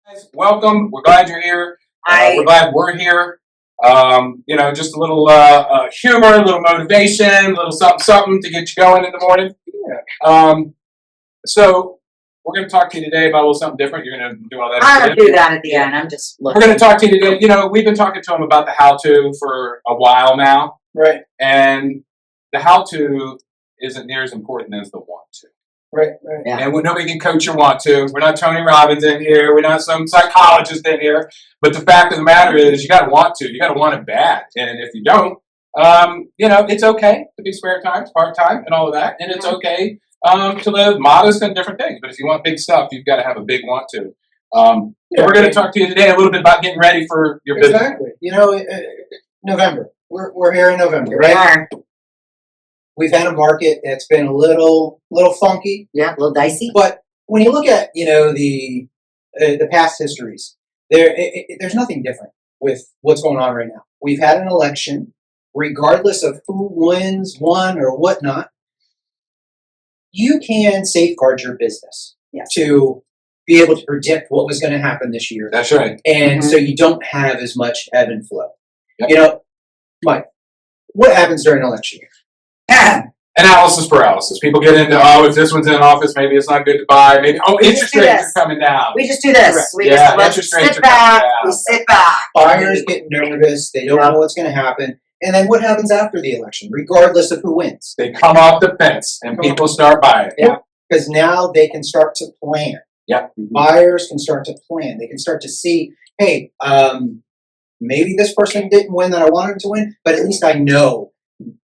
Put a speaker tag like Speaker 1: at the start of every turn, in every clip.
Speaker 1: Guys, welcome. We're glad you're here. We're glad we're here. Just a little humor, a little motivation, a little something to get you going in the morning. So we're going to talk to you today about a little something different. You're going to do all that.
Speaker 2: I'll do that at the end. I'm just looking.
Speaker 1: We're going to talk to you today. We've been talking to them about the how-to for a while now.
Speaker 3: Right.
Speaker 1: And the how-to isn't near as important as the want-to.
Speaker 3: Right.
Speaker 2: Yeah.
Speaker 1: And nobody can coach your want to. We're not Tony Robbins in here. We're not some psychologist in here. But the fact of the matter is, you got to want to. You got to want it bad. And if you don't, it's okay to be spare time, part time, and all of that. And it's okay to live modest and different things. But if you want big stuff, you've got to have a big want to. So we're going to talk to you today a little bit about getting ready for your business.
Speaker 3: Exactly. November. We're here in November, right? We've had a market that's been a little funky.
Speaker 2: Yeah, a little dicey.
Speaker 3: But when you look at the past histories, there's nothing different with what's going on right now. We've had an election, regardless of who won, or whatnot. You can safeguard your business to be able to predict what was going to happen this year.
Speaker 1: That's right.
Speaker 3: And so you don't have as much ebb and flow.
Speaker 1: Yep.
Speaker 3: Mike, what happens during an election year?
Speaker 1: Analysis paralysis. People get into, if this one's in office, maybe it's not good to buy. Maybe, interest rates are coming down.
Speaker 2: We just do this.
Speaker 3: Correct.
Speaker 2: We just sit back. We sit back.
Speaker 3: Buyers get nervous. They don't know what's going to happen. And then what happens after the election, regardless of who wins?
Speaker 1: They come off the fence and people start buying.
Speaker 3: Yeah, because now they can start to plan.
Speaker 1: Yeah.
Speaker 3: Buyers can start to plan. They can start to see, hey, maybe this person didn't win that I wanted to win, but at least I know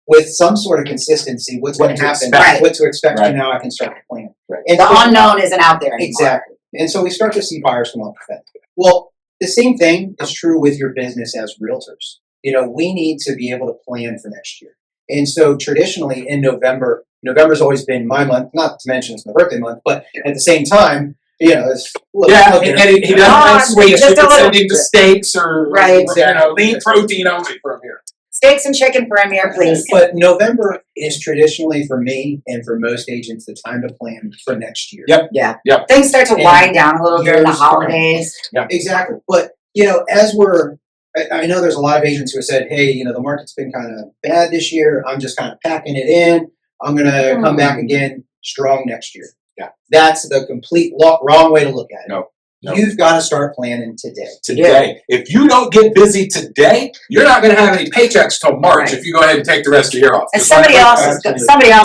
Speaker 3: with some sort of consistency what's going to happen, what to expect, and now I can start to plan.
Speaker 1: Right.
Speaker 3: And
Speaker 2: the unknown isn't out there anymore.
Speaker 3: Exactly. And so we start to see buyers come off the fence. Well, the same thing is true with your business as realtors. We need to be able to plan for next year. And so traditionally in November's always been my month, not to mention it's my birthday month, but at the same time, it's
Speaker 1: and he doesn't sweet. You can send him to steaks or lean protein only from here.
Speaker 2: Steaks and chicken for him here, please.
Speaker 3: But November is traditionally for me and for most agents the time to plan for next year.
Speaker 1: Yep.
Speaker 2: Yeah. Things start to wind down a little during the holidays.
Speaker 3: Yeah. Exactly. But I know there's a lot of agents who have said, hey, the market's been kind of bad this year. I'm just kind of packing it in. I'm going to come back again strong next year.
Speaker 1: Yeah.
Speaker 3: That's the complete wrong way to look at it.
Speaker 1: No.
Speaker 3: You've got to start planning today.
Speaker 1: Today. If you don't get busy today, you're not going to have any paychecks till March if you go ahead and take the rest of the year off.
Speaker 2: And somebody else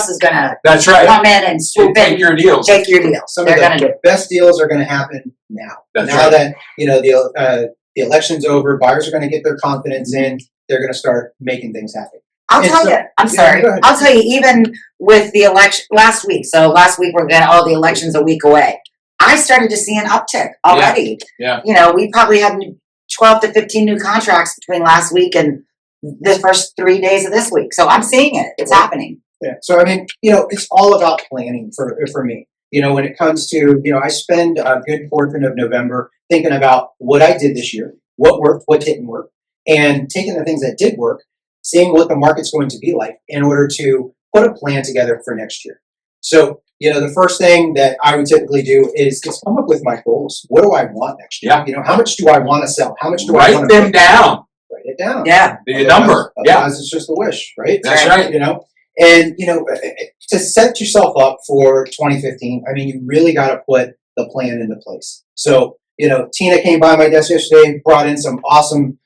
Speaker 2: is going to
Speaker 1: That's right.
Speaker 2: come in and swoop in.
Speaker 1: Take your deals.
Speaker 2: Take your deals.
Speaker 3: Some of the best deals are going to happen now.
Speaker 1: That's
Speaker 3: now that the election's over, buyers are going to get their confidence in. They're going to start making things happen.
Speaker 2: I'll tell you. I'm sorry. I'll tell you. Even with the election last week. So last week the election's a week away. I started to see an uptick already.
Speaker 1: Yeah.
Speaker 2: We probably had 12 to 15 new contracts between last week and the first 3 days of this week. So I'm seeing it. It's happening.
Speaker 3: Yeah. So it's all about planning for me. When it comes to I spend a good portion of November thinking about what I did this year, what worked, what didn't work, and taking the things that did work, seeing what the market's going to be like in order to put a plan together for next year. So, the first thing that I would typically do is just come up with my goals. What do I want next year?
Speaker 1: Yeah.
Speaker 3: How much do I want to sell? How much do
Speaker 1: I want to
Speaker 3: write them
Speaker 1: down?
Speaker 3: Write it down.
Speaker 2: Yeah.
Speaker 1: The number.
Speaker 3: Otherwise it's just a wish, right?
Speaker 1: That's right.
Speaker 3: And, to set yourself up for 2015, you really got to put the plan into place. So, Tina came by my desk yesterday, brought in some awesome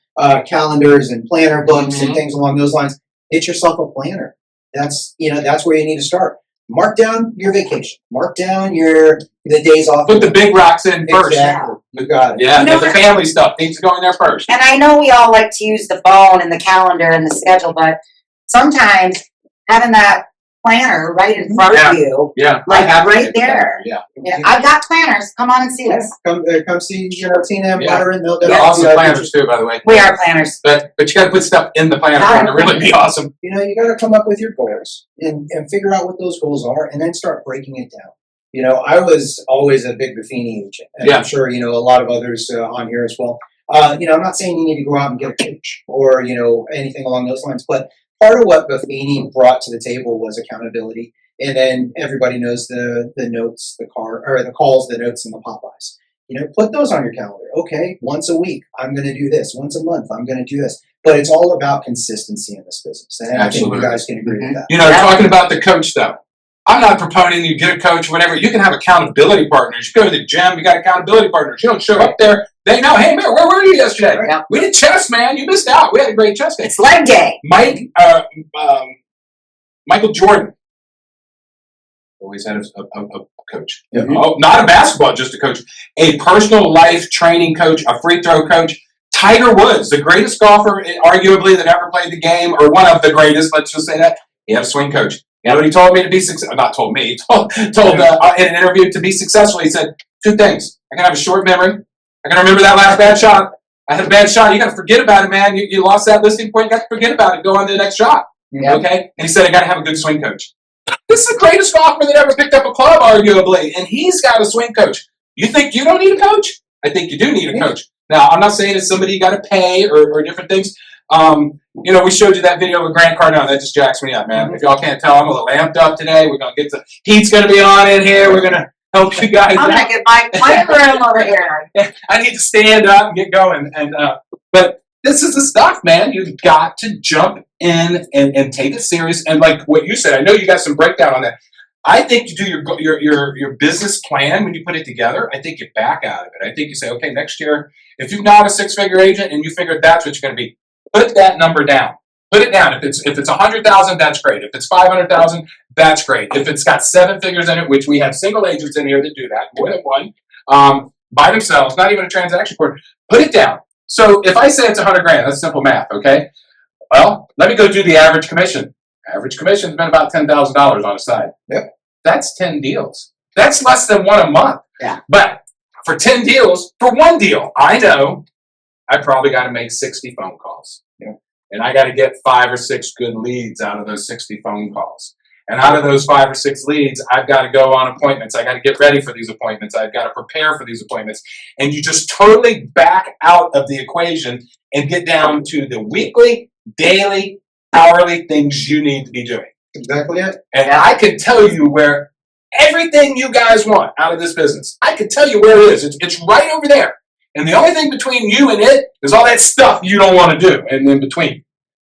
Speaker 3: calendars and planner books and things along those lines. Get yourself a planner. That's where you need to start. Mark down your vacation. Mark down the days off.
Speaker 1: Put the big rocks in first.
Speaker 3: Exactly. You got it.
Speaker 1: Yeah, the family stuff needs to go in there first.
Speaker 2: And I know we all like to use the phone and the calendar and the schedule, but sometimes having that planner right in front of you, right there.
Speaker 1: Yeah.
Speaker 2: I've got planners. Come on and see us.
Speaker 3: Come see Tina and Butter, and they'll
Speaker 1: awesome planners too, by the way.
Speaker 2: We are planners.
Speaker 1: But you got to put stuff in the planner to really be awesome.
Speaker 3: You got to come up with your goals and figure out what those goals are, and then start breaking it down. I was always a big Buffini agent, and I'm sure a lot of others on here as well. I'm not saying you need to go out and get a coach or anything along those lines, but part of what Buffini brought to the table was accountability, and then everybody knows the notes, the calls, the notes, and the Popeyes. put those on your calendar. Okay, once a week, I'm going to do this. Once a month, I'm going to do this. But it's all about consistency in this business. And I think you guys can agree with that.
Speaker 1: Talking about the coach though. I'm not proponent you get a coach, whatever. You can have accountability partners. You go to the gym, you got accountability partners. You don't show up there. They know, hey, man, where were you yesterday?
Speaker 2: Right.
Speaker 1: We did chess, man. You missed out. We had a great chess day.
Speaker 2: It's leg day.
Speaker 1: Michael Jordan always had a coach.
Speaker 3: Yeah.
Speaker 1: Oh, not a basketball, just a coach. A personal life training coach, a free throw coach. Tiger Woods, the greatest golfer, arguably, that ever played the game, or one of the greatest, let's just say that. He had a swing coach. You know what he told me to be successful? Not told me. He told in an interview to be successful. He said 2 things. I can have a short memory. I can remember that last bad shot. I had a bad shot. You got to forget about it, man. You lost that listing point. You got to forget about it. Go on to the next shot.
Speaker 2: Yeah.
Speaker 1: Okay? And he said, I got to have a good swing coach. This is the greatest golfer that ever picked up a club, arguably. And he's got a swing coach. You think you don't need a coach? I think you do need a coach. Now, I'm not saying it's somebody you got to pay or different things. We showed you that video with Grant Cardone. That just jacks me up, man. If y'all can't tell, I'm a little amped up today. We're going to get heat's going to be on in here. We're going to help you guys
Speaker 2: I'm
Speaker 1: out.
Speaker 2: going to get my room over here.
Speaker 1: I need to stand up and get going. But this is the stuff, man. You've got to jump in and take it serious. And like what you said, I know you got some breakdown on that. I think you do your business plan when you put it together. I think you back out of it. I think you say, okay, next year, if you're not a 6-figure agent and you figure that's what you're going to be, put that number down. Put it down. If it's 100,000, that's great. If it's 500,000, that's great. If it's got 7 figures in it, which we have single agents in here that do that, more than one, by themselves, not even a transaction coordinator, put it down. So if I say it's 100 grand, that's simple math, okay? Well, let me go do the average commission. Average commission's been about $10,000 on the side.
Speaker 3: Yep.
Speaker 1: That's 10 deals. That's less than 1 a month.
Speaker 2: Yeah.
Speaker 1: But for 10 deals, for 1 deal, I know I probably got to make 60 phone calls.
Speaker 3: Yeah.
Speaker 1: And I got to get 5 or 6 good leads out of those 60 phone calls. And out of those 5 or 6 leads, I've got to go on appointments. I got to get ready for these appointments. I've got to prepare for these appointments. And you just totally back out of the equation and get down to the weekly, daily, hourly things you need to be doing.
Speaker 3: Exactly it.
Speaker 1: And I can tell you where everything you guys want out of this business, I can tell you where it is. It's right over there. And the only thing between you and it is all that stuff you don't want to do. And in between,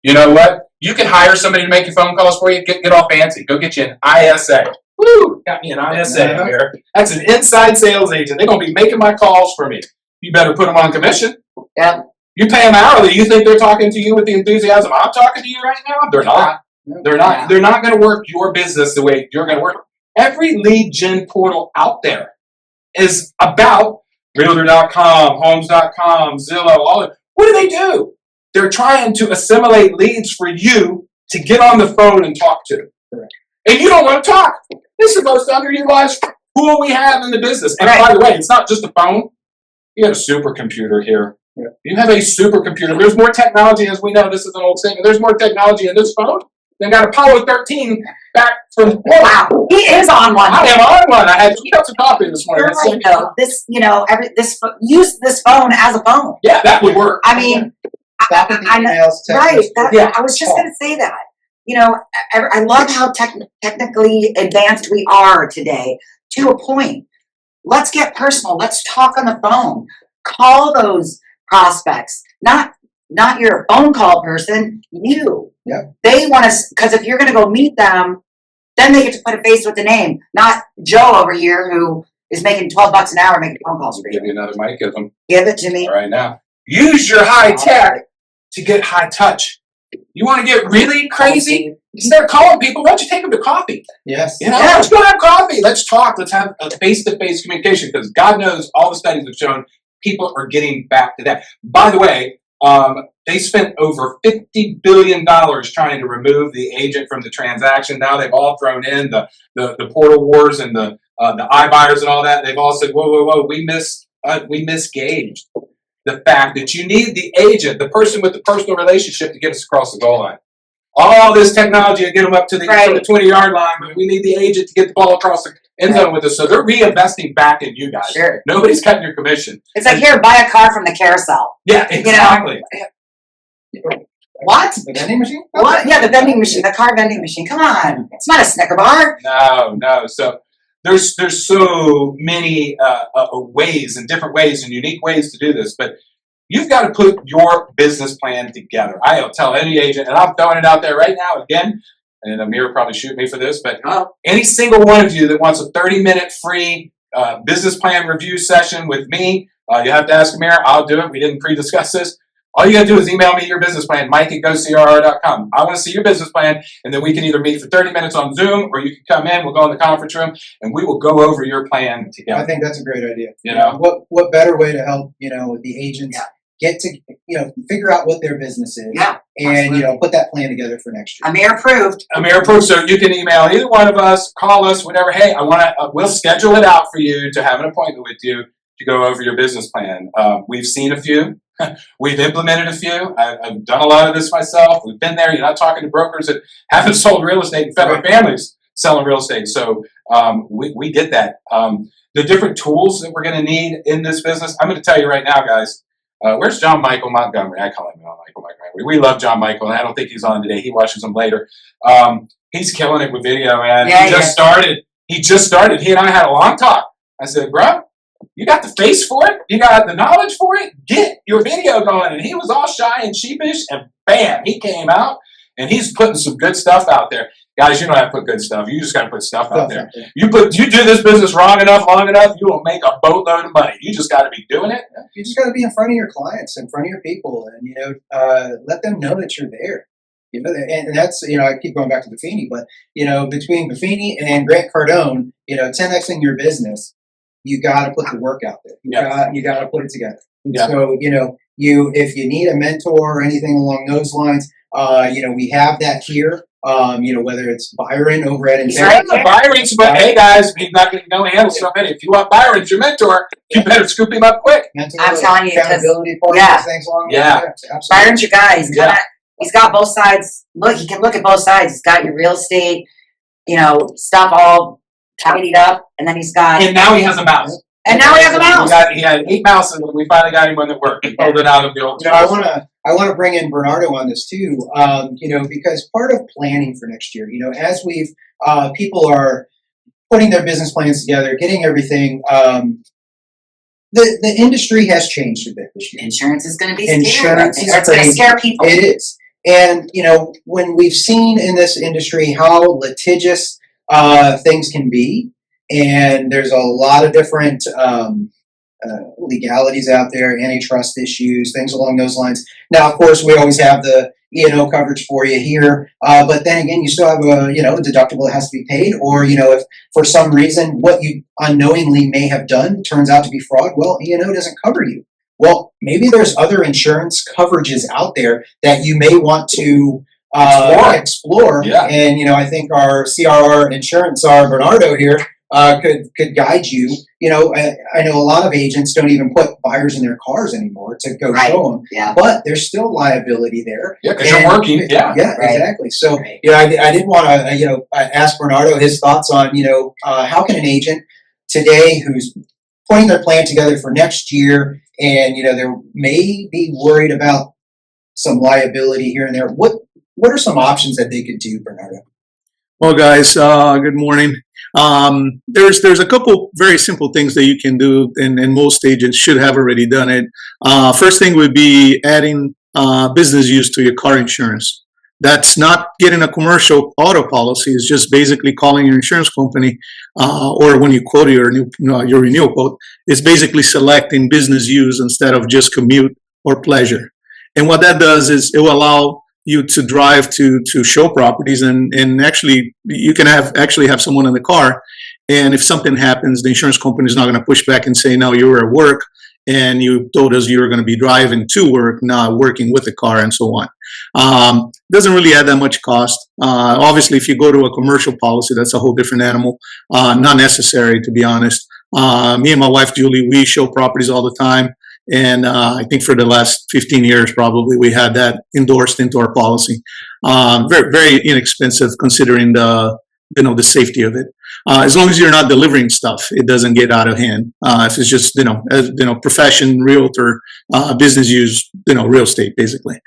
Speaker 1: you know what? You can hire somebody to make your phone calls for you. Get all fancy. Go get you an ISA. Woo! Got me an ISA here. That's an inside sales agent. They're going to be making my calls for me. You better put them on commission.
Speaker 2: Yeah.
Speaker 1: You pay them hourly. You think they're talking to you with the enthusiasm I'm talking to you right now? They're not. They're not.
Speaker 2: Yeah.
Speaker 1: They're not going to work your business the way you're going to work. Every lead gen portal out there is about Realtor.com, Homes.com, Zillow, all of it. What do? They're trying to assimilate leads for you to get on the phone and talk to.
Speaker 3: Correct.
Speaker 1: And you don't want to talk. This is the most underutilized tool we have in the business. And by the way, it's not just a phone. You have a supercomputer here.
Speaker 3: Yeah.
Speaker 1: You have a supercomputer. There's more technology, as we know. This is an old statement. There's more technology in this phone than got Apollo 13 back from.
Speaker 2: Wow, he is on one.
Speaker 1: I am on one. I had 2 cups of coffee this morning.
Speaker 2: You're right, though. Use this phone as a phone.
Speaker 1: Yeah, that would work.
Speaker 2: I mean,
Speaker 3: Stop at the
Speaker 2: I know,
Speaker 3: emails, text
Speaker 2: right?
Speaker 3: messages.
Speaker 2: I was just going to say that. I love how technically advanced we are today. To a point. Let's get personal. Let's talk on the phone. Call those prospects. Not your phone call person. You.
Speaker 3: Yep.
Speaker 2: They want to, because if you're going to go meet them, then they get to put a face with the name. Not Joe over here who is making $12 an hour making phone calls for
Speaker 1: Give
Speaker 2: you.
Speaker 1: you another mic. Give them
Speaker 2: Give it to me.
Speaker 1: right now. Use your high tech to get high touch. You want to get really crazy? Instead of calling people, why don't you take them to coffee?
Speaker 3: Yes.
Speaker 1: Let's go have coffee. Let's talk. Let's have a face-to-face communication, because God knows all the studies have shown people are getting back to that. By the way, they spent over $50 billion trying to remove the agent from the transaction. Now they've all thrown in the portal wars and the iBuyers and all that. They've all said, whoa, we misgauged the fact that you need the agent, the person with the personal relationship, to get us across the goal line. All this technology to get them up to the 20-yard line, but we need the agent to get the ball across the end zone with us. So they're reinvesting back in you guys.
Speaker 2: Sure.
Speaker 1: Nobody's cutting your commission.
Speaker 2: It's like, here, buy a car from the carousel.
Speaker 1: Yeah, exactly.
Speaker 2: What?
Speaker 3: The vending machine?
Speaker 2: What? Yeah, the vending machine, the car vending machine. Come on. It's not a Snicker bar.
Speaker 1: No. So there's so many ways and different ways and unique ways to do this, but you've got to put your business plan together. I'll tell any agent, and I'm throwing it out there right now again, and Amir will probably shoot me for this, but any single one of you that wants a 30-minute free business plan review session with me, you have to ask Amir. I'll do it. We didn't pre-discuss this. All you got to do is email me your business plan, mike@gocrr.com. I want to see your business plan, and then we can either meet for 30 minutes on Zoom, or you can come in, we'll go in the conference room, and we will go over your plan together.
Speaker 3: I think that's a great idea.
Speaker 1: You know?
Speaker 3: What better way to help, the agents get to, figure out what their business is.
Speaker 2: Yeah,
Speaker 3: and, put that plan together for next year.
Speaker 2: Amir approved.
Speaker 1: Amir approved, so you can email either one of us, call us, whatever. Hey, we'll schedule it out for you to have an appointment with you to go over your business plan. We've seen a few. We've implemented a few. I've done a lot of this myself. We've been there. You're not talking to brokers that haven't sold real estate. In fact, my family's selling real estate. So we get that. The different tools that we're going to need in this business, I'm going to tell you right now, guys. Where's John Michael Montgomery? I call him John Michael Montgomery. We love John Michael, and I don't think he's on today. He watches them later. He's killing it with video, man.
Speaker 2: Yeah,
Speaker 1: he just started. He and I had a long talk. I said, bro, you got the face for it? You got the knowledge for it? Get your video going. And he was all shy and sheepish, and bam, he came out, and he's putting some good stuff out there. Guys, you don't have to put good stuff. You just got to put stuff out there. You do this business long enough, you will make a boatload of money. You just got to be doing it.
Speaker 3: You just got to be in front of your clients, in front of your people, and let them know that you're there. And that's I keep going back to Buffini, but between Buffini and Grant Cardone, 10xing your business, you got to put the work out there. You got to put it together.
Speaker 1: Yeah.
Speaker 3: So if you need a mentor or anything along those lines, we have that here. Whether it's Byron over at
Speaker 1: Byron's, but hey guys, he's not going to know handle so many. If you want Byron as your mentor, you better scoop him up quick.
Speaker 2: I'm telling you,
Speaker 3: accountability things along
Speaker 2: Byron's your guy. He's got both sides. Look, he can look at both sides. He's got your real estate, stuff all tidied up, and then he's got.
Speaker 1: And now he has a mouse.
Speaker 2: And now he has a mouse.
Speaker 1: He had 8 mouses, and we finally got him one that worked. He pulled it out of the old.
Speaker 3: I want to bring in Bernardo on this too, because part of planning for next year, as people are putting their business plans together, getting everything, the industry has changed a bit this year.
Speaker 2: Insurance is going to be
Speaker 3: Insurance
Speaker 2: scary.
Speaker 3: is
Speaker 2: It's going to scare people.
Speaker 3: It is. And, when we've seen in this industry how litigious things can be, and there's a lot of different legalities out there, antitrust issues, things along those lines. Now, of course, we always have the E&O coverage for you here, but then again, you still have a deductible that has to be paid, or if for some reason what you unknowingly may have done turns out to be fraud, well, E&O doesn't cover you. Well, maybe there's other insurance coverages out there that you may want to explore.
Speaker 1: Yeah.
Speaker 3: And I think our CRR insurance, our Bernardo here, could guide you. I know a lot of agents don't even put buyers in their cars anymore to go show them.
Speaker 2: Yeah.
Speaker 3: But there's still liability there.
Speaker 1: Yeah, because you're working. Yeah.
Speaker 3: Yeah, exactly. So, I did want to, ask Bernardo his thoughts on, how can an agent today who's putting their plan together for next year, and they may be worried about some liability here and there. What are some options that they could do, Bernardo?
Speaker 4: Well, guys, good morning. There's a couple very simple things that you can do, and most agents should have already done it. First thing would be adding business use to your car insurance. That's not getting a commercial auto policy. It's just basically calling your insurance company, or when you quote your renewal quote, it's basically selecting business use instead of just commute or pleasure. And what that does is it will allow you to drive to show properties, and actually you can have someone in the car, and if something happens, the insurance company is not going to push back and say, no, you were at work and you told us you were going to be driving to work, not working with the car, and so on. Doesn't really add that much cost. Obviously, if you go to a commercial policy, that's a whole different animal. Not necessary, to be honest. Me and my wife, Julie, we show properties all the time. And I think for the last 15 years, probably, we had that endorsed into our policy. Very, very inexpensive considering the safety of it. As long as you're not delivering stuff, it doesn't get out of hand. If it's just, profession, realtor, business use, real estate, basically.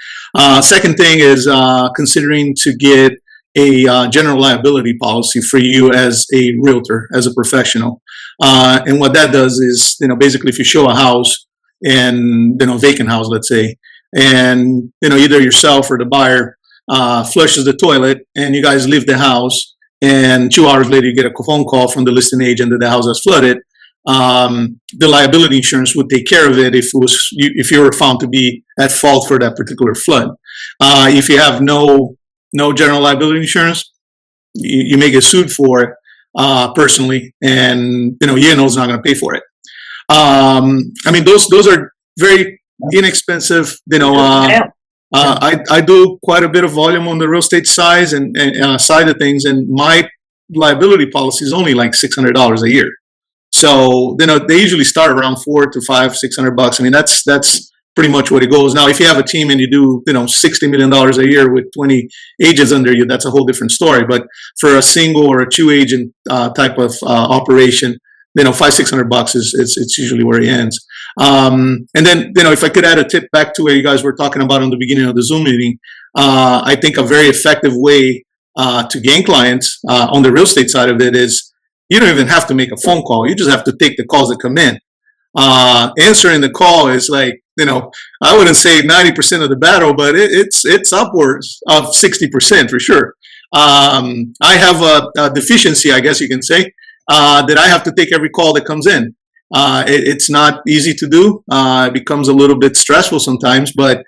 Speaker 4: Second thing is considering to get a general liability policy for you as a realtor, as a professional. And what that does is, basically if you show a house and, vacant house, let's say, and, either yourself or the buyer flushes the toilet and you guys leave the house and 2 hours later you get a phone call from the listing agent that the house has flooded, the liability insurance would take care of it if you were found to be at fault for that particular flood. If you have no general liability insurance, you may get sued for it personally, and is not going to pay for it. Those are very inexpensive. I do quite a bit of volume on the real estate side and side of things, and my liability policy is only like $600 a year. So they usually start around $400 to $600. That's pretty much what it goes. Now, if you have a team and you do $60 million a year with 20 agents under you, that's a whole different story. But for a single or a 2-agent type of operation, $500-600 it's usually where it ends. And then if I could add a tip back to what you guys were talking about in the beginning of the Zoom meeting, I think a very effective way to gain clients on the real estate side of it is you don't even have to make a phone call. You just have to take the calls that come in. Answering the call is like, I wouldn't say 90% of the battle, but it's upwards of 60% for sure. I have a deficiency, I guess you can say, that I have to take every call that comes in. It's not easy to do. It becomes a little bit stressful sometimes, but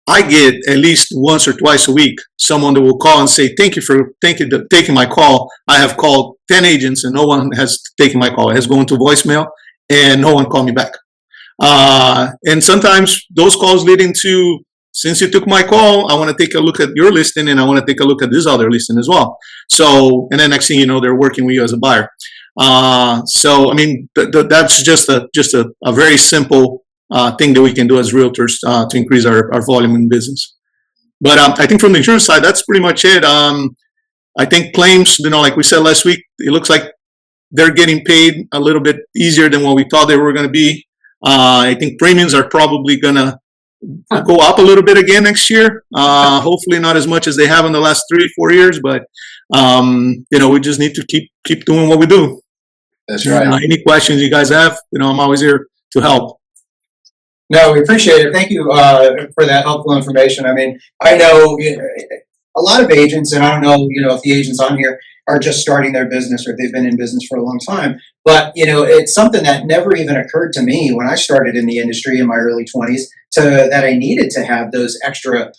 Speaker 4: I get at least once or twice a week someone that will call and say, thank you for taking my call. I have called 10 agents and no one has taken my call. It has gone to voicemail and no one called me back. And sometimes those calls lead into, since you took my call, I want to take a look at your listing and I want to take a look at this other listing as well. So, and then next thing you know, they're working with you as a buyer. That's just a very simple thing that we can do as realtors to increase our volume in business. But I think from the insurance side, that's pretty much it. I think claims, like we said last week, it looks like they're getting paid a little bit easier than what we thought they were going to be. I think premiums are probably going to go up a little bit again next year. Hopefully not as much as they have in the last 3-4 years, but we just need to keep doing what we do.
Speaker 1: That's right.
Speaker 4: Any questions you guys have, I'm always here to help.
Speaker 3: No, we appreciate it. Thank you for that helpful information. I know a lot of agents, and I don't know, if the agents on here are just starting their business or they've been in business for a long time. But, it's something that never even occurred to me when I started in the industry in my early 20s that I needed to have those extra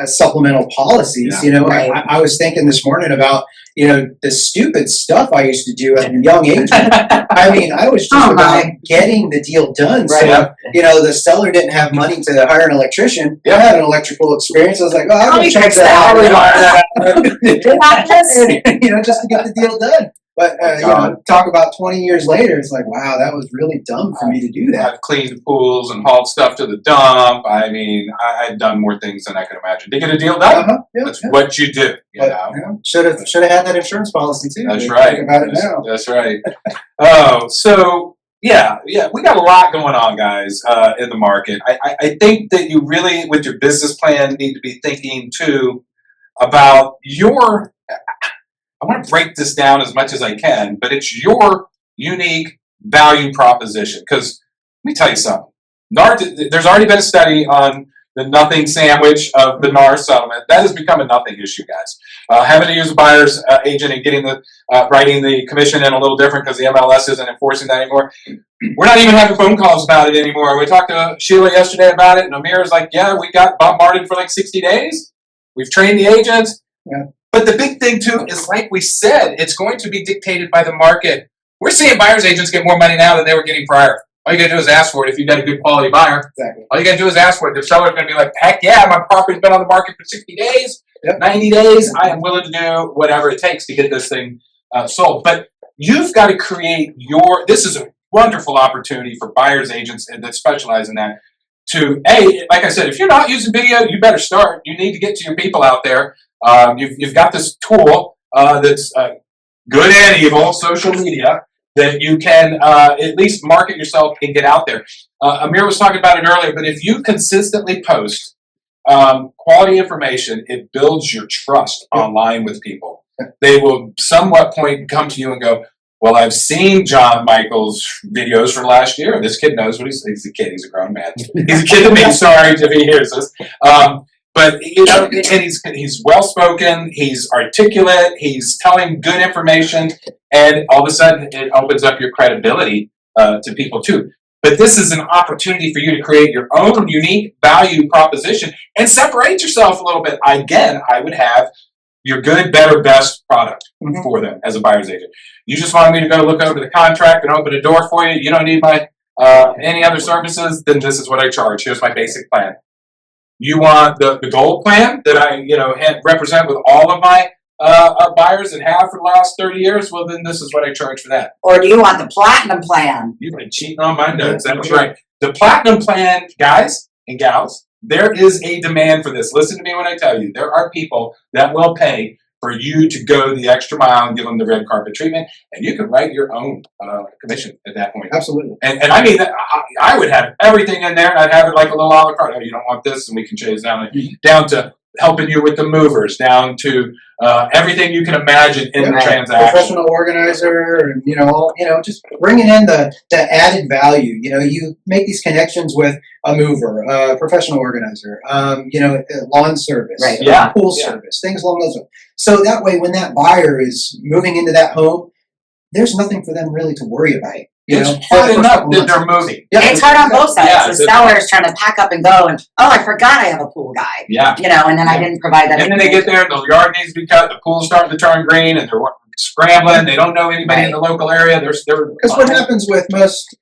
Speaker 3: supplemental policies.
Speaker 1: Yeah,
Speaker 2: right.
Speaker 3: I was thinking this morning about, the stupid stuff I used to do at a young age. I was just about getting the deal done.
Speaker 2: Right.
Speaker 3: So, the seller didn't have money to hire an electrician. I had an electrical experience. I was like, I can check that out. Just to get the deal done. But, talk about 20 years later, it's like, wow, that was really dumb for me to do that.
Speaker 1: I've cleaned pools and hauled stuff to the dump. I've done more things than I could imagine to get a deal done. That's what you do.
Speaker 3: Should have had that insurance policy too.
Speaker 1: That's right.
Speaker 3: Think about it now.
Speaker 1: That's right. Oh, so yeah, we got a lot going on, guys, in the market. I think that you really, with your business plan, need to be thinking too about your. I want to break this down as much as I can, but it's your unique value proposition. Because let me tell you something. There's already been a study on the nothing sandwich of the NAR settlement. That has become a nothing issue, guys. Having to use a buyer's agent and getting writing the commission in a little different because the MLS isn't enforcing that anymore. We're not even having phone calls about it anymore. We talked to Sheila yesterday about it, and Amir's like, yeah, we got bombarded for like 60 days. We've trained the agents.
Speaker 3: Yeah.
Speaker 1: But the big thing, too, is like we said, it's going to be dictated by the market. We're seeing buyer's agents get more money now than they were getting prior. All you got to do is ask for it if you've got a good quality buyer.
Speaker 3: Exactly.
Speaker 1: All you got to do is ask for it. The seller's going to be like, heck yeah, my property's been on the market for 60 days, 90 days. I am willing to do whatever it takes to get this thing sold. But you've got to create this is a wonderful opportunity for buyer's agents that specialize in that to, like I said, if you're not using video, you better start. You need to get to your people out there. You've got this tool that's good and evil, social media, that you can at least market yourself and get out there. Amir was talking about it earlier, but if you consistently post quality information, it builds your trust online with people. They will somewhat point come to you and go, well, I've seen John Michael's videos from last year. This kid knows what he's a kid. He's a grown man. He's a kid to me. Sorry if he hears this. But you know, and he's well spoken. He's articulate. He's telling good information, and all of a sudden, it opens up your credibility to people too. But this is an opportunity for you to create your own unique value proposition and separate yourself a little bit. Again, I would have your good, better, best product for them as a buyer's agent. You just want me to go look over the contract and open a door for you. You don't need my any other services. Then this is what I charge. Here's my basic plan. You want the gold plan that I represent with all of my buyers and have for the last 30 years? Well, then this is what I charge for that.
Speaker 2: Or do you want the platinum plan?
Speaker 1: You've been cheating on my notes. That's right. The platinum plan, guys and gals, there is a demand for this. Listen to me when I tell you, there are people that will pay for you to go the extra mile and give them the red carpet treatment, and you can write your own commission at that point.
Speaker 3: Absolutely.
Speaker 1: And I mean, I would have everything in there, and I'd have it like a little a la carte. Oh, you don't want this, and we can change down to helping you with the movers, down to everything you can imagine in the transaction.
Speaker 3: Professional organizer, and just bringing in the added value. You make these connections with a mover, a professional organizer, lawn service,
Speaker 2: Right.
Speaker 3: pool service, things along those lines. So that way, when that buyer is moving into that home, there's nothing for them really to worry about.
Speaker 1: It's hard enough that they're moving.
Speaker 3: Yeah,
Speaker 2: It's hard on both sides.
Speaker 1: Yeah,
Speaker 2: The seller is trying to pack up and go, and I forgot I have a pool guy.
Speaker 1: Yeah.
Speaker 2: And then I didn't provide that.
Speaker 1: And then they get there, the yard needs to be cut, the pool's starting to turn green, and they're scrambling. They don't know anybody in the local area.
Speaker 3: Because what happens with most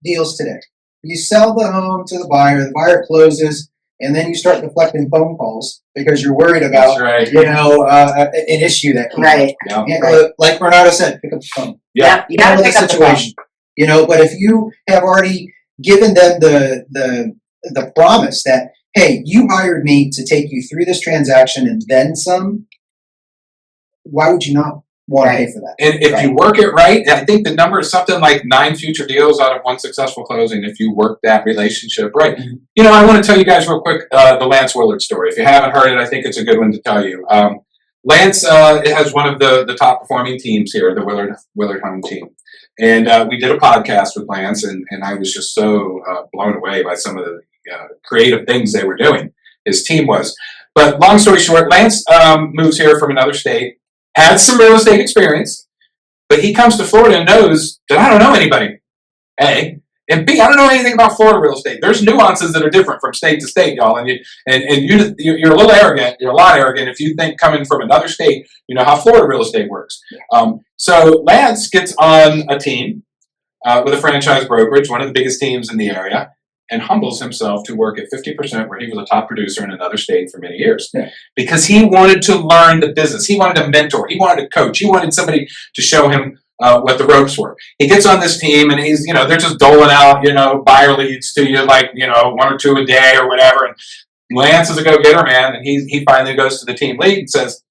Speaker 3: deals today, you sell the home to the buyer closes, and then you start deflecting phone calls because you're worried about,
Speaker 1: That's right.
Speaker 3: an issue that came up.
Speaker 2: Right.
Speaker 1: Yeah.
Speaker 3: Like Renato said, pick up the phone.
Speaker 1: Yeah.
Speaker 2: You gotta
Speaker 3: Handle
Speaker 2: pick up the phone.
Speaker 3: But if you have already given them the promise that, hey, you hired me to take you through this transaction and then some, why would you not want to pay for that?
Speaker 1: And if you work it right, I think the number is something like 9 future deals out of 1 successful closing if you work that relationship right. I want to tell you guys real quick the Lance Willard story. If you haven't heard it, I think it's a good one to tell you. Lance has one of the top performing teams here, the Willard Home team. And we did a podcast with Lance, and I was just so blown away by some of the creative things they were doing. His team was. But long story short, Lance moves here from another state, had some real estate experience, but he comes to Florida and knows that I don't know anybody, A. And B, I don't know anything about Florida real estate. There's nuances that are different from state to state, y'all. And you're a little arrogant. You're a lot arrogant if you think coming from another state, you know how Florida real estate works. So Lance gets on a team with a franchise brokerage, one of the biggest teams in the area, and humbles himself to work at 50% where he was a top producer in another state for many years.
Speaker 3: Yeah.
Speaker 1: Because he wanted to learn the business. He wanted a mentor. He wanted a coach. He wanted somebody to show him what the ropes were. He gets on this team and he's, they're just doling out, buyer leads to you like, 1 or 2 a day or whatever. And Lance is a go-getter, man. And he finally goes to the team lead and says,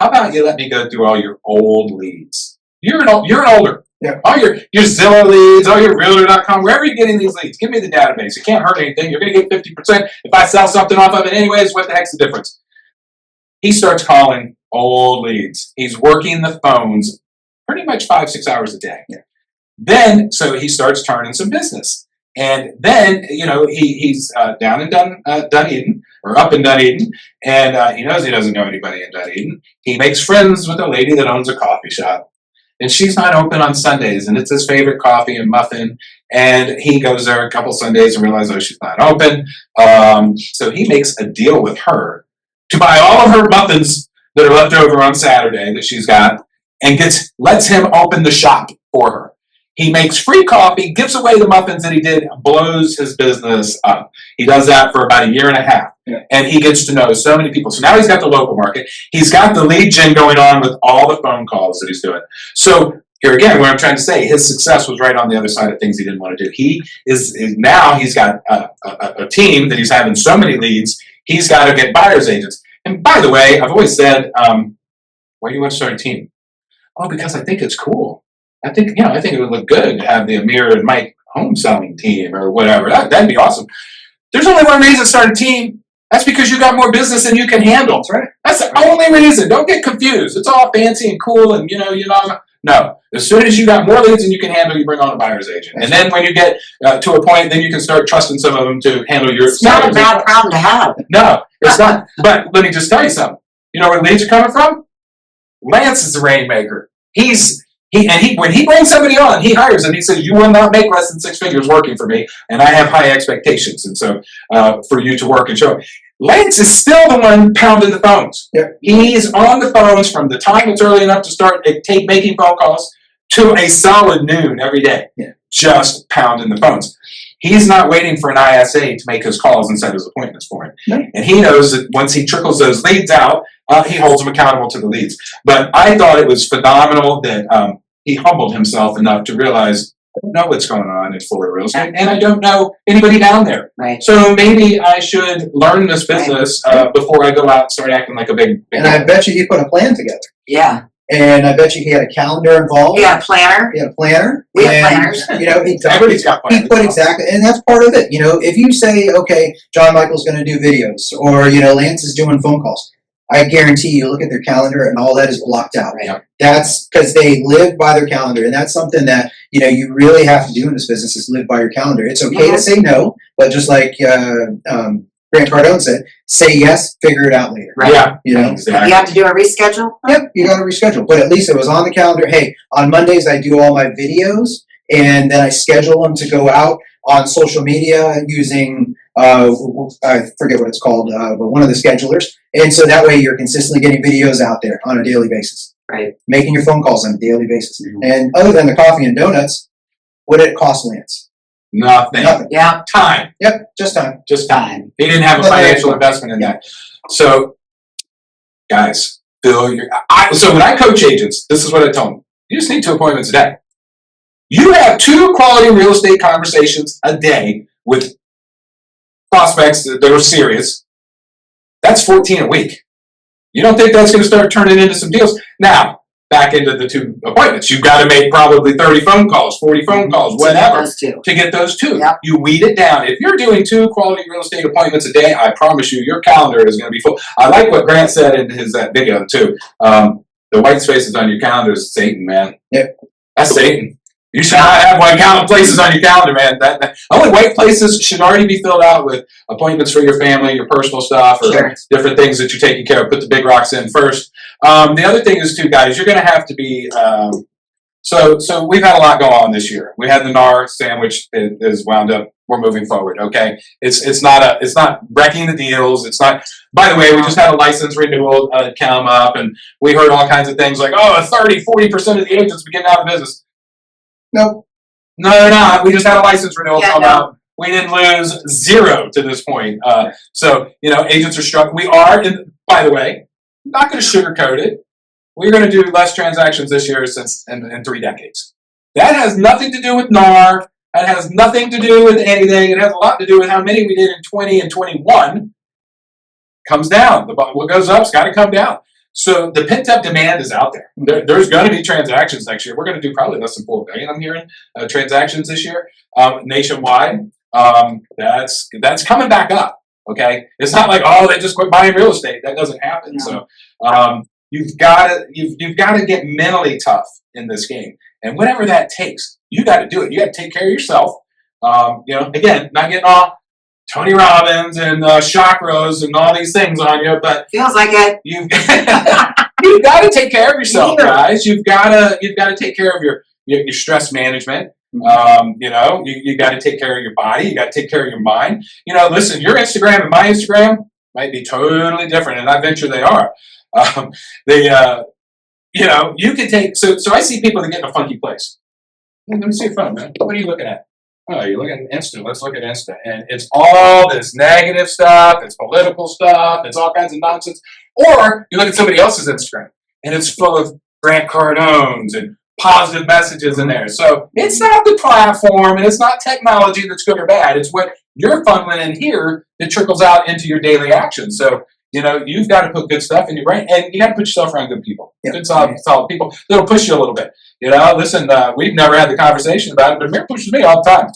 Speaker 1: how about you let me go through all your old leads? You're an older.
Speaker 3: Yeah.
Speaker 1: All your Zillow leads, all your Realtor.com, wherever you're getting these leads, give me the database. It can't hurt anything. You're going to get 50%. If I sell something off of it anyways, what the heck's the difference? He starts calling old leads. He's working the phones pretty much 5-6 hours a day.
Speaker 3: Yeah.
Speaker 1: Then, so he starts turning some business. And then, he's down in Dunedin, or up in Dunedin, and he knows he doesn't know anybody in Dunedin. He makes friends with a lady that owns a coffee shop. And she's not open on Sundays, and it's his favorite coffee and muffin. And he goes there a couple Sundays and realizes, she's not open. So he makes a deal with her to buy all of her muffins that are left over on Saturday that she's got, and lets him open the shop for her. He makes free coffee, gives away the muffins that he did, blows his business up. He does that for about 1.5 years.
Speaker 3: Yeah.
Speaker 1: And he gets to know so many people. So now he's got the local market. He's got the lead gen going on with all the phone calls that he's doing. So here again, what I'm trying to say, his success was right on the other side of things he didn't want to do. Now he's got a team that he's having so many leads, he's got to get buyer's agents. And by the way, I've always said, why do you want to start a team? Oh, because I think it's cool. I think it would look good to have the Amir and Mike home selling team or whatever. That'd be awesome. There's only one reason to start a team. That's because you got more business than you can handle.
Speaker 3: That's right.
Speaker 1: That's the only reason. Don't get confused. It's all fancy and cool and, no. As soon as you got more leads than you can handle, you bring on a buyer's agent. And then when you get to a point, then you can start trusting some of them to handle your
Speaker 2: It's not a bad problem to have.
Speaker 1: No, it's not. But let me just tell you something. You know where leads are coming from? Lance is the rainmaker. When he brings somebody on, he hires them. He says, "You will not make less than 6 figures working for me, and I have high expectations." And so, for you to work and show. Lance is still the one pounding the phones.
Speaker 3: Yep.
Speaker 1: He's on the phones from the time it's early enough to start making phone calls to a solid noon every day.
Speaker 3: Yeah.
Speaker 1: Just pounding the phones. He's not waiting for an ISA to make his calls and set his appointments for him.
Speaker 3: No.
Speaker 1: And he knows that once he trickles those leads out, he holds them accountable to the leads. But I thought it was phenomenal that he humbled himself enough to realize, I don't know what's going on at Florida Real Estate, and I don't know anybody down there.
Speaker 2: Right.
Speaker 1: So maybe I should learn this business before I go out and start acting like a big
Speaker 3: And I bet you he put a plan together.
Speaker 2: Yeah.
Speaker 3: And I bet you he had a calendar involved.
Speaker 2: We got a planner.
Speaker 3: He had a planner.
Speaker 2: We have
Speaker 3: and,
Speaker 2: planners.
Speaker 1: Everybody's got plans.
Speaker 3: He put exactly, and that's part of it. If you say, okay, John Michael's going to do videos, or Lance is doing phone calls, I guarantee you look at their calendar and all that is blocked out.
Speaker 1: Right.
Speaker 3: That's because they live by their calendar, and that's something that you really have to do in this business is live by your calendar. It's okay to say no, but just like Grant Cardone said, say yes, figure it out later.
Speaker 2: Right.
Speaker 1: Yeah,
Speaker 2: If
Speaker 1: exactly.
Speaker 2: you have to do a reschedule,
Speaker 3: Yep, you got to reschedule. But at least it was on the calendar. Hey, on Mondays I do all my videos, and then I schedule them to go out on social media using I forget what it's called, but one of the schedulers. And so that way you're consistently getting videos out there on a daily basis.
Speaker 2: Right.
Speaker 3: Making your phone calls on a daily basis. And other than the coffee and donuts, what did it cost Lance?
Speaker 1: Nothing.
Speaker 3: Nothing.
Speaker 2: yeah,
Speaker 1: Time.
Speaker 3: Yep, just time.
Speaker 1: Just time. He didn't have a financial investment in that. So, guys, so when I coach agents, this is what I tell them. You just need 2 appointments a day. You have 2 quality real estate conversations a day with prospects that are serious. That's 14 a week. You don't think that's going to start turning into some deals? Now, back into the 2 appointments. You've got to make probably 30 phone calls, 40 phone calls, whatever,
Speaker 2: those two.
Speaker 1: to get those 2.
Speaker 2: Yep.
Speaker 1: You weed it down. If you're doing 2 quality real estate appointments a day, I promise you, your calendar is going to be full. I like what Grant said in his video, too. The white spaces on your calendar is Satan, man.
Speaker 3: Yep.
Speaker 1: That's Satan. You should not have white places on your calendar, man. That only white places should already be filled out with appointments for your family, your personal stuff, or
Speaker 2: Sure.
Speaker 1: different things that you're taking care of. Put the big rocks in first. The other thing is, too, guys, you're going to have to be. So we've had a lot go on this year. We had the NAR sandwich is wound up. We're moving forward. Okay, it's not wrecking the deals. It's not. By the way, we just had a license renewal come up, and we heard all kinds of things like, 30-40% of the agents are getting out of business.
Speaker 3: Nope.
Speaker 1: No, they're not. We just had a license renewal come
Speaker 2: no.
Speaker 1: out. We didn't lose 0 to this point. So agents are struggling. We are, by the way, not going to sugarcoat it. We're going to do less transactions this year since in 3 decades. That has nothing to do with NAR. That has nothing to do with anything. It has a lot to do with how many we did in 20 and 21. Comes down. What goes up's got to come down. So the pent-up demand is out there. There's going to be transactions next year. We're going to do probably less than $4 billion, I'm hearing, transactions this year nationwide. That's coming back up. Okay, it's not like they just quit buying real estate. That doesn't happen.
Speaker 2: No.
Speaker 1: So you've got to get mentally tough in this game, and whatever that takes, you got to do it. You got to take care of yourself. Again, not getting all Tony Robbins and chakras and all these things on you, but
Speaker 2: Feels like it.
Speaker 1: you've got to take care of yourself, guys. You've got to take care of your stress management. You got to take care of your body. You got to take care of your mind. Listen, your Instagram and my Instagram might be totally different, and I venture they are. You can take. So I see people that get in a funky place. Let me see your phone, man. What are you looking at? Oh, you're looking at Insta. Let's look at Insta. And it's all this negative stuff. It's political stuff. It's all kinds of nonsense. Or you look at somebody else's Instagram, and it's full of Grant Cardones and positive messages in there. So it's not the platform, and it's not technology that's good or bad. It's what you're funneling in here that trickles out into your daily action. So, you've got to put good stuff in your brain, and you got to put yourself around good people, good, solid people that'll push you a little bit. Listen, we've never had the conversation about it, but Amir pushes me all the time.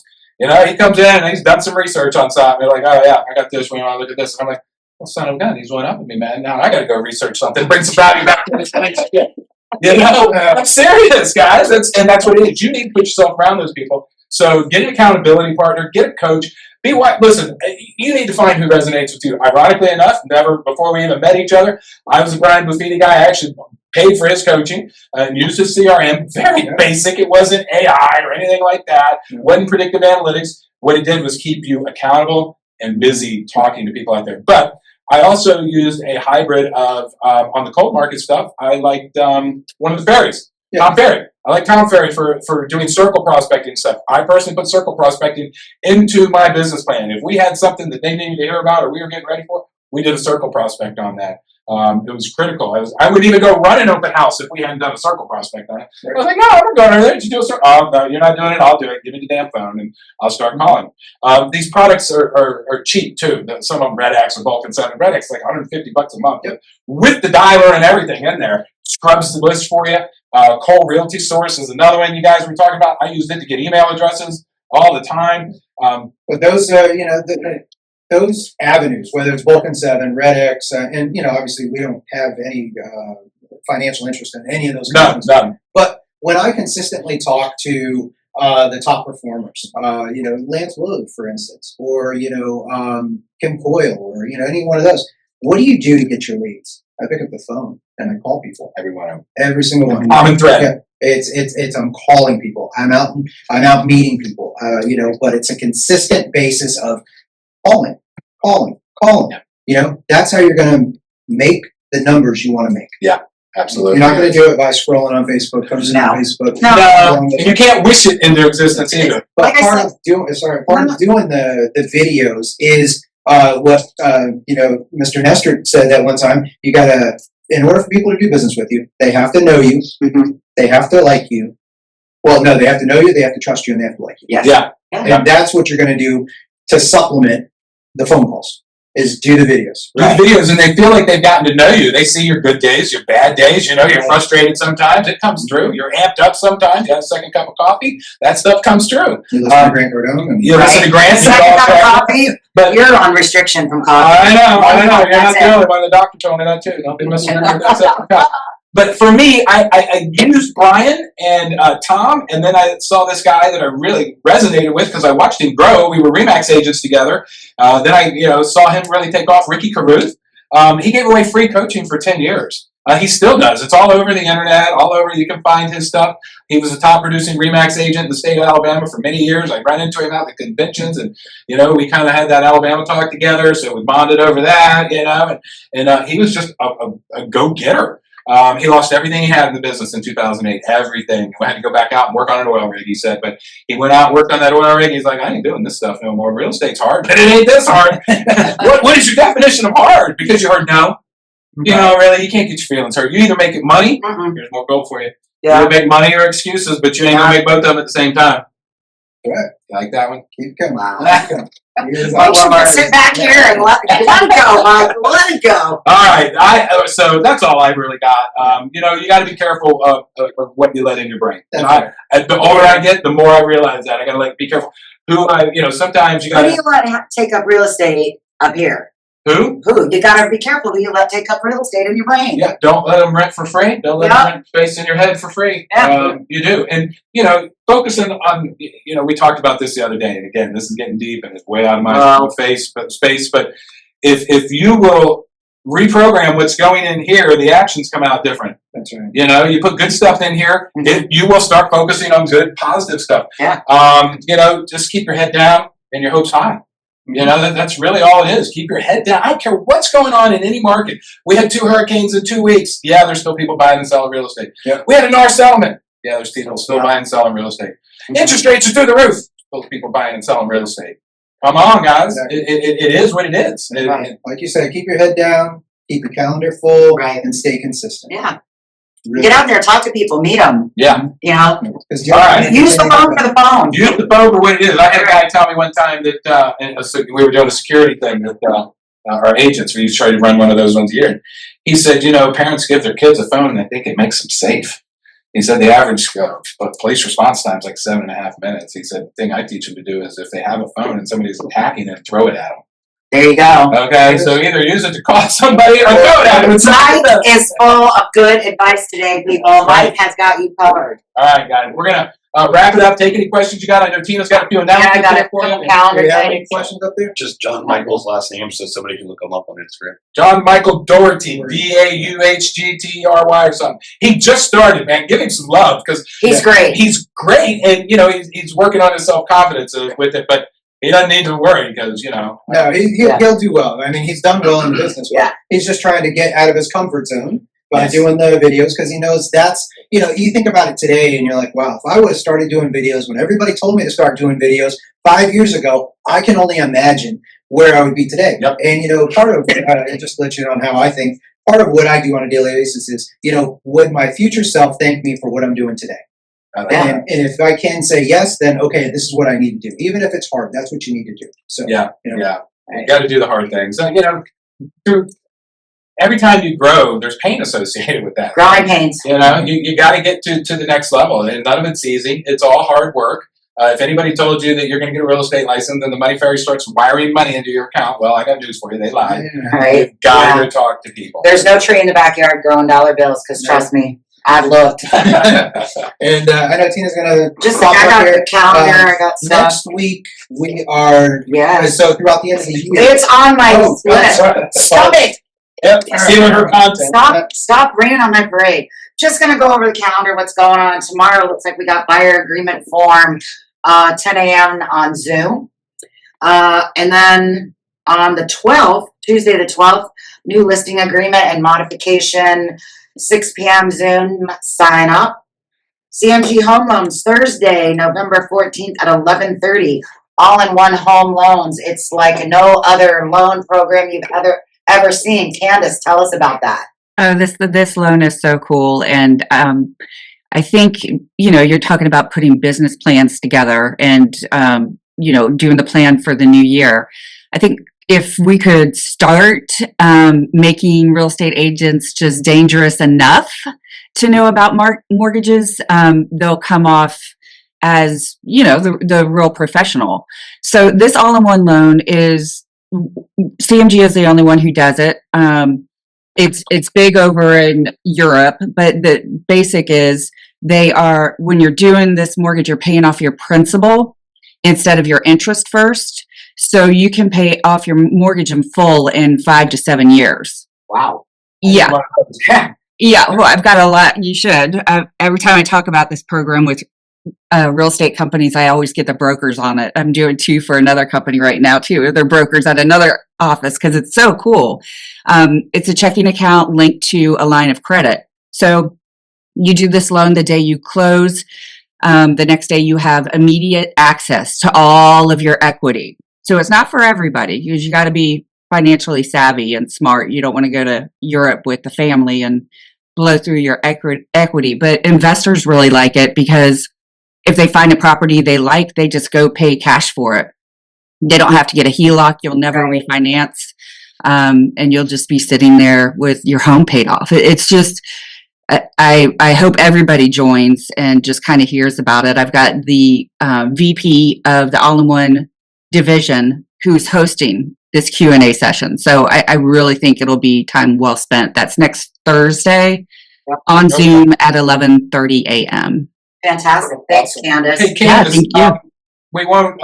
Speaker 1: He comes in and he's done some research on something. They're like, oh yeah, I got this. We want to look at this. And I'm like, well, son of a gun, he's one up with me, man. Now I got to go research something, bring some value back to this thing. You know, I'm serious, guys. That's what it is. You need to put yourself around those people. So get an accountability partner, get a coach. Listen, you need to find who resonates with you. Ironically enough, never before we even met each other, I was a Brian Buffini guy. I actually paid for his coaching and used his CRM. Very basic. It wasn't AI or anything like that. Wasn't predictive analytics. What it did was keep you accountable and busy talking to people out there. But I also used a hybrid of on the cold market stuff. I liked one of the Ferries, Tom Ferry. I like Tom Ferry for doing circle prospecting stuff. I personally put circle prospecting into my business plan. If we had something that they needed to hear about or we were getting ready for, we did a circle prospect on that. It was critical. I would even go run an open house if we hadn't done a circle prospect on it. I was like, no, I'm not going over there. Did you do a circle? Oh, no, you're not doing it. I'll do it. Give me the damn phone and I'll start calling. These products are cheap too. Some of them Red X or Vulcan 7. Red X like $150 a month with the dialer and everything in there. Scrubs the list for you. Cole Realty Source is another one you guys were talking about. I used it to get email addresses all the time.
Speaker 3: But those, those avenues, whether it's Vulcan 7, Red X, and obviously we don't have any financial interest in any of those companies.
Speaker 1: None.
Speaker 3: But when I consistently talk to the top performers, Lance Willard, for instance, or Kim Coyle, or any one of those, what do you do to get your leads? I pick up the phone and I call people. Every single one.
Speaker 1: Common thread.
Speaker 3: Yeah. It's I'm calling people. I'm out meeting people. But it's a consistent basis of calling. That's how you're going to make the numbers you want to make.
Speaker 1: Yeah, absolutely.
Speaker 3: You're not going to do it by scrolling on Facebook, posting on Facebook.
Speaker 1: No, and you can't wish it into existence either.
Speaker 3: But
Speaker 2: Like I
Speaker 3: part
Speaker 2: said-
Speaker 3: of doing the videos is what Mr. Nestor said that one time. You gotta, in order for people to do business with you, they have to know you, they have to like you. Well, no, they have to know you, they have to trust you, and they have to like you.
Speaker 2: Yes.
Speaker 1: Yeah.
Speaker 3: And that's what you're going to do to supplement the phone calls. Is do the videos.
Speaker 1: Do the videos, and they feel like they've gotten to know you. They see your good days, your bad days. You're
Speaker 3: Right.
Speaker 1: frustrated sometimes. It comes through. You're amped up sometimes. You have a second cup of coffee. That stuff comes through.
Speaker 3: You listen to Grant Cardone. And
Speaker 1: You listen to Grant.
Speaker 2: Second cup of coffee,
Speaker 1: But
Speaker 2: you're on restriction from coffee.
Speaker 1: I know. You're not
Speaker 2: That's
Speaker 1: the
Speaker 2: it.
Speaker 1: only one. The doctor told me that too. Don't be missing that second cup. But for me, I used Brian and Tom, and then I saw this guy that I really resonated with because I watched him grow. We were Remax agents together. Then I saw him really take off. Ricky Caruth. He gave away free coaching for 10 years. He still does. It's all over the internet, all over. You can find his stuff. He was a top producing Remax agent in the state of Alabama for many years. I ran into him out at conventions, and we kind of had that Alabama talk together. So we bonded over that, and he was just a go-getter. He lost everything he had in the business in 2008. Everything. We had to go back out and work on an oil rig, he said. But he went out and worked on that oil rig. He's like, I ain't doing this stuff no more. Real estate's hard, but it ain't this hard. What is your definition of hard? Because you heard no. Really, you can't get your feelings hurt. You either make it money. Here's more gold for you. You either make money or excuses, but you ain't gonna make both of them at the same time.
Speaker 3: Correct.
Speaker 1: You like that one?
Speaker 3: Keep coming.
Speaker 2: Wow.
Speaker 3: Keep coming. Here's
Speaker 2: Well,
Speaker 3: our-
Speaker 2: you should sit back here and let it go, Mike. Let it go.
Speaker 1: All right. So that's all I really got. You got to be careful of what you let in your brain.
Speaker 3: That's
Speaker 1: The older I get, the more I realize that I got to be careful. Sometimes you
Speaker 2: Who
Speaker 1: got
Speaker 2: do you let take up real estate up here?
Speaker 1: who?
Speaker 2: Who? You gotta be careful who you let take up real estate in your brain.
Speaker 1: Yeah, don't let them rent for free. Don't let them rent space in your head for free.
Speaker 2: Yeah.
Speaker 1: You do. And, focusing on, we talked about this the other day. And again, this is getting deep and it's way out of my space. But if you will reprogram what's going in here, the actions come out different.
Speaker 3: That's right.
Speaker 1: You put good stuff in here, you will start focusing on good, positive stuff.
Speaker 2: Yeah.
Speaker 1: Just keep your head down and your hopes high. That's really all it is. Keep your head down. I don't care what's going on in any market. We had 2 hurricanes in 2 weeks. Yeah, there's still people buying and selling real estate.
Speaker 3: Yep.
Speaker 1: We had a NAR settlement. Yeah, there's people still buying and selling real estate. Interest rates are through the roof. Still people buying and selling real estate. Come on, guys.
Speaker 3: Exactly.
Speaker 1: It is what it is.
Speaker 2: Right.
Speaker 3: Like you said, keep your head down, keep your calendar full,
Speaker 2: Right.
Speaker 3: and stay consistent.
Speaker 2: Yeah.
Speaker 3: Really.
Speaker 2: Get out there, talk to people, meet them.
Speaker 1: Yeah.
Speaker 3: 'Cause
Speaker 1: All right.
Speaker 2: Use the phone for the phone.
Speaker 1: Use the phone for what it is. I had a guy tell me one time that we were doing a security thing that our agents, we used to try to run one of those once a year. He said, parents give their kids a phone and they think it makes them safe. He said the average police response time is like 7.5 minutes. He said the thing I teach them to do is if they have a phone and somebody's attacking them, throw it at them.
Speaker 2: There you go.
Speaker 1: Okay, so either use it to call somebody or throw it at it.
Speaker 2: Mike is full of good advice today, people. Mike has got you covered.
Speaker 1: All right, guys, we're gonna wrap it up. Take any questions you got. I know Tina's got a few
Speaker 2: Yeah,
Speaker 1: announcements
Speaker 2: I got
Speaker 1: there
Speaker 2: a
Speaker 1: for
Speaker 2: couple
Speaker 1: you.
Speaker 2: calendar
Speaker 3: Do you have any
Speaker 2: things.
Speaker 3: questions up there?
Speaker 5: Just John Michael's last name, so somebody can look him up on Instagram.
Speaker 1: John Michael Doherty, Dauhgtry or something. He just started, man. Give him some love because
Speaker 2: He's great.
Speaker 1: he's great, and he's working on his self confidence with it, but he doesn't need to worry because
Speaker 3: No,
Speaker 2: Yeah.
Speaker 3: he'll do well. I mean, he's done well in business.
Speaker 2: Yeah.
Speaker 3: He's just trying to get out of his comfort zone by
Speaker 2: Yes.
Speaker 3: doing the videos because he knows that's, you think about it today and you're like, wow, if I would have started doing videos when everybody told me to start doing videos 5 years ago, I can only imagine where I would be today.
Speaker 1: Yep.
Speaker 3: And, part of, just to let you know on how I think, part of what I do on a daily basis is, would my future self thank me for what I'm doing today?
Speaker 2: Yeah.
Speaker 3: And if I can say yes, then okay, this is what I need to do. Even if it's hard, that's what you need to do. So
Speaker 1: Yeah,
Speaker 3: you know.
Speaker 1: yeah. You got to do the hard things. Through every time you grow, there's pain associated with that.
Speaker 2: Growing pains.
Speaker 1: You got to get to the next level, and none of it's easy. It's all hard work. If anybody told you that you're going to get a real estate license and the money fairy starts wiring money into your account, well, I got news for you. They lied.
Speaker 2: Right?
Speaker 1: You've got
Speaker 2: Yeah.
Speaker 1: to talk to people.
Speaker 2: There's no tree in the backyard growing dollar bills, because trust me, I've looked.
Speaker 3: And I know Tina's gonna
Speaker 2: Just
Speaker 3: pop
Speaker 2: I
Speaker 3: up
Speaker 2: got
Speaker 3: here.
Speaker 2: the calendar, I got stuff.
Speaker 3: Next week we are
Speaker 2: Yes.
Speaker 3: so throughout the end of the year.
Speaker 2: It's on my
Speaker 3: Oh,
Speaker 2: list. Stop it.
Speaker 1: Yep, stealing her content.
Speaker 2: Stop raining on my parade. Just gonna go over the calendar, what's going on tomorrow. Looks like we got buyer agreement form, 10 a.m. on Zoom. And then on the 12th, Tuesday the 12th, new listing agreement and modification, 6 p.m. Zoom sign up. CMG Home Loans Thursday, November 14th at 11:30. All-in-one home loans. It's like no other loan program you've ever seen. Candace, tell us about that.
Speaker 6: Oh, this loan is so cool, and I think you're talking about putting business plans together and doing the plan for the new year. I think if we could start making real estate agents just dangerous enough to know about mortgages, they'll come off as the real professional. So this all-in-one loan is CMG is the only one who does it. It's big over in Europe, but the basic is when you're doing this mortgage, you're paying off your principal instead of your interest first. So you can pay off your mortgage in full in 5 to 7 years.
Speaker 2: Wow.
Speaker 6: Yeah. Yeah. Well, I've got a lot. You should. Every time I talk about this program with real estate companies, I always get the brokers on it. I'm doing 2 for another company right now too. They're brokers at another office because it's so cool. It's a checking account linked to a line of credit. So you do this loan the day you close. The next day you have immediate access to all of your equity. So it's not for everybody because you got to be financially savvy and smart. You don't want to go to Europe with the family and blow through your equity. But investors really like it because if they find a property they like, they just go pay cash for it. They don't have to get a HELOC. You'll never refinance. And you'll just be sitting there with your home paid off. It's just, I hope everybody joins and just kind of hears about it. I've got the VP of the All-in-One division who's hosting this Q&A session. So I really think it'll be time well spent. That's next Thursday on Zoom at 11:30 a.m.
Speaker 2: Fantastic. Thanks, Candace.
Speaker 1: Hey, Candace,
Speaker 6: thank you.
Speaker 1: we won't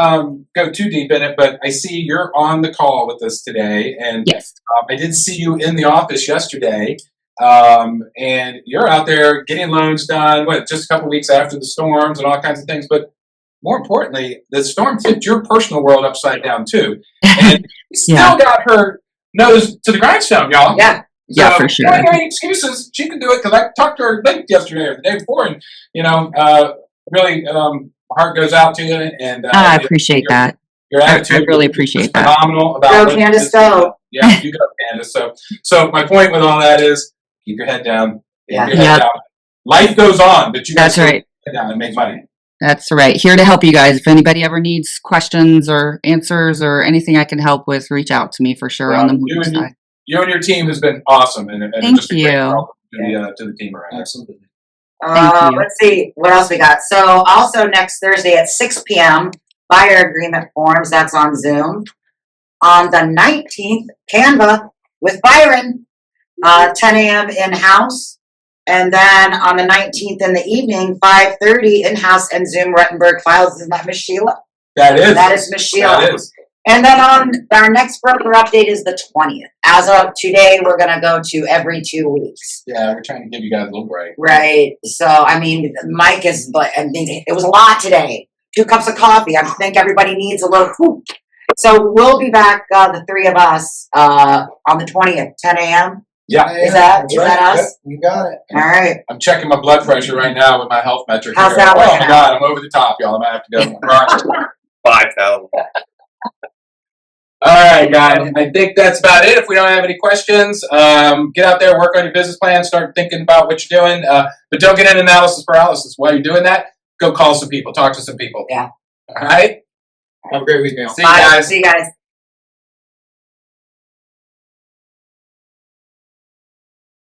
Speaker 1: go too deep in it, but I see you're on the call with us today, and
Speaker 6: Yes.
Speaker 1: I did see you in the office yesterday, and you're out there getting loans done, just a couple weeks after the storms and all kinds of things, but more importantly, the storm tipped your personal world upside down too, and you still got her nose to the grindstone, y'all.
Speaker 2: Yeah.
Speaker 6: Yeah, for sure.
Speaker 1: Don't have any excuses. She can do it because I talked to her late yesterday or the day before, and really, my heart goes out to you. And
Speaker 6: I appreciate that.
Speaker 1: Your
Speaker 6: I
Speaker 1: attitude,
Speaker 6: really appreciate
Speaker 1: is
Speaker 6: that.
Speaker 1: phenomenal. About
Speaker 2: Go, Candace, go.
Speaker 1: Yeah, you go, Candace. So my point with all that is keep your head down. Keep
Speaker 2: Yeah.
Speaker 1: your head down. Life goes on, but you guys
Speaker 6: That's right.
Speaker 1: keep your head down and make money.
Speaker 6: That's right. Here to help you guys. If anybody ever needs questions or answers or anything I can help with, reach out to me for sure on the mortgage side.
Speaker 1: You and your team has been awesome, and
Speaker 6: Thank
Speaker 1: just a great
Speaker 6: you.
Speaker 1: help to the team around here.
Speaker 3: Absolutely.
Speaker 6: Thank you.
Speaker 2: Let's see what else we got. So also next Thursday at 6 p.m. buyer agreement forms. That's on Zoom. On the 19th, Canva with Byron, 10 a.m. in-house. And then on the 19th in the evening, 5:30 in-house and Zoom Ruttenberg Files. Isn't that Miss Sheila?
Speaker 1: That is.
Speaker 2: That is Miss Sheila.
Speaker 1: That is.
Speaker 2: And then on our next broker update is the 20th. As of today, we're gonna go to every 2 weeks.
Speaker 1: Yeah, we're trying to give you guys a little break.
Speaker 2: Right. So I mean, Mike is, but I mean, it was a lot today. 2 cups of coffee. I think everybody needs a little. Whew. So we'll be back, the 3 of us, on the 20th, 10 a.m.
Speaker 1: Yeah.
Speaker 2: Is that
Speaker 3: That's right.
Speaker 2: us?
Speaker 3: Yep, you got it.
Speaker 2: All right.
Speaker 1: I'm checking my blood pressure right now with my health metric.
Speaker 2: How's
Speaker 1: here.
Speaker 2: that
Speaker 1: Oh
Speaker 2: looking
Speaker 1: my
Speaker 2: at?
Speaker 1: God, I'm over the top, y'all. I'm gonna have to go. Right.
Speaker 5: 5,000.
Speaker 1: All right, guys. I think that's about it. If we don't have any questions, get out there, work on your business plan, start thinking about what you're doing. But don't get in analysis paralysis. While you're doing that, go call some people, talk to some people.
Speaker 2: Yeah.
Speaker 1: All right.
Speaker 3: Have a great weekend.
Speaker 1: See you
Speaker 2: Bye.
Speaker 1: guys.
Speaker 2: See you guys.